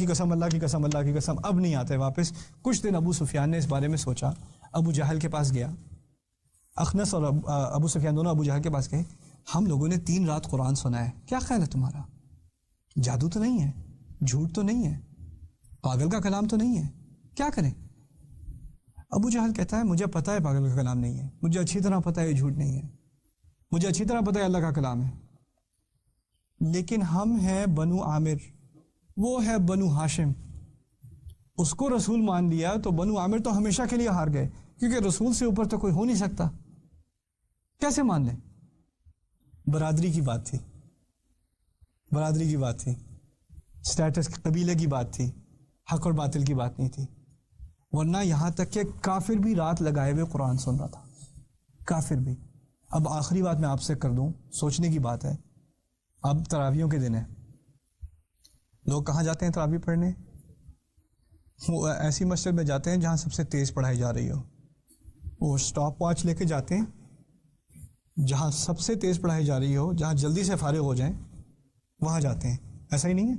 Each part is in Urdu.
کی قسم، اللہ کی قسم، اللہ کی قسم، اب نہیں آتے واپس. کچھ دن ابو سفیان نے اس بارے میں سوچا، ابو جہل کے پاس گیا. اخنس اور ابو سفیان دونوں ابو جہل کے پاس گئے. ہم لوگوں نے 3 رات قرآن سنا ہے، کیا خیال ہے تمہارا؟ جادو تو نہیں ہے، جھوٹ تو نہیں ہے، پاگل کا کلام تو نہیں ہے، کیا کریں؟ ابو جہل کہتا ہے مجھے پتہ ہے پاگل کا کلام نہیں ہے، مجھے اچھی طرح پتہ ہے یہ جھوٹ نہیں ہے، مجھے اچھی طرح پتہ ہے اللہ کا کلام ہے، لیکن ہم ہیں بنو عامر، وہ ہے بنو ہاشم، اس کو رسول مان لیا تو بنو عامر تو ہمیشہ کے لیے ہار گئے، کیونکہ رسول سے اوپر تو کوئی ہو نہیں سکتا، کیسے مان لیں؟ برادری کی بات تھی، برادری کی بات تھی، سٹیٹس قبیلے کی بات تھی، حق اور باطل کی بات نہیں تھی. ورنہ یہاں تک کہ کافر بھی رات لگائے ہوئے قرآن سن رہا تھا، کافر بھی. اب آخری بات میں آپ سے کر دوں، سوچنے کی بات ہے. اب تراویحوں کے دن ہے، لوگ کہاں جاتے ہیں تراویح پڑھنے؟ وہ ایسی مسجد میں جاتے ہیں جہاں سب سے تیز پڑھائی جا رہی ہو. وہ سٹاپ واچ لے کے جاتے ہیں، جہاں سب سے تیز پڑھائی جا رہی ہو، جہاں جلدی سے فارغ ہو جائیں وہاں جاتے ہیں. ایسا ہی نہیں ہے؟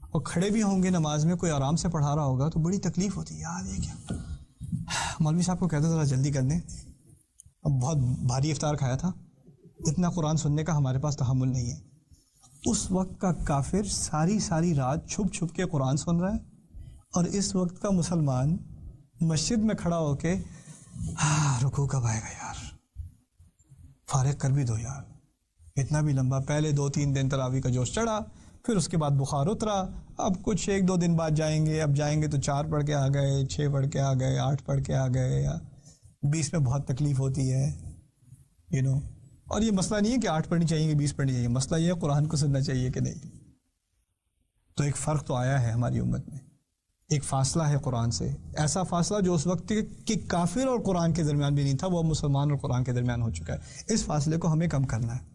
اور کھڑے بھی ہوں گے نماز میں، کوئی آرام سے پڑھا رہا ہوگا تو بڑی تکلیف ہوتی ہے، یار یہ کیا، مولوی صاحب کو کہتے ذرا جلدی کر دیں، اب بہت بھاری افطار کھایا تھا، اتنا قرآن سننے کا ہمارے پاس تحمل نہیں ہے. اس وقت کا کافر ساری رات چھپ چھپ کے قرآن سن رہا ہے، اور اس وقت کا مسلمان مسجد میں کھڑا ہو کے رکوع کب آئے گا یار، فارغ کر بھی دو یار. اتنا بھی لمبا، پہلے 2-3 دن تراویح کا جوش چڑھا، پھر اس کے بعد بخار اترا، اب کچھ 1-2 دن بعد جائیں گے، اب جائیں گے تو 4 پڑھ کے آ گئے، 6 پڑھ کے آ گئے، 8 پڑھ کے آ گئے، 20 میں بہت تکلیف ہوتی ہے اور یہ مسئلہ نہیں ہے کہ 8 پڑھنی چاہیے کہ 20 پڑھنی چاہیے، مسئلہ یہ ہے قرآن کو سننا چاہیے کہ نہیں. تو ایک فرق تو آیا ہے ہماری امت میں، ایک فاصلہ ہے قرآن سے، ایسا فاصلہ جو اس وقت کے کافر اور قرآن کے درمیان بھی نہیں تھا، وہ اب مسلمان اور قرآن کے درمیان ہو چکا ہے. اس فاصلے کو ہمیں کم کرنا ہے.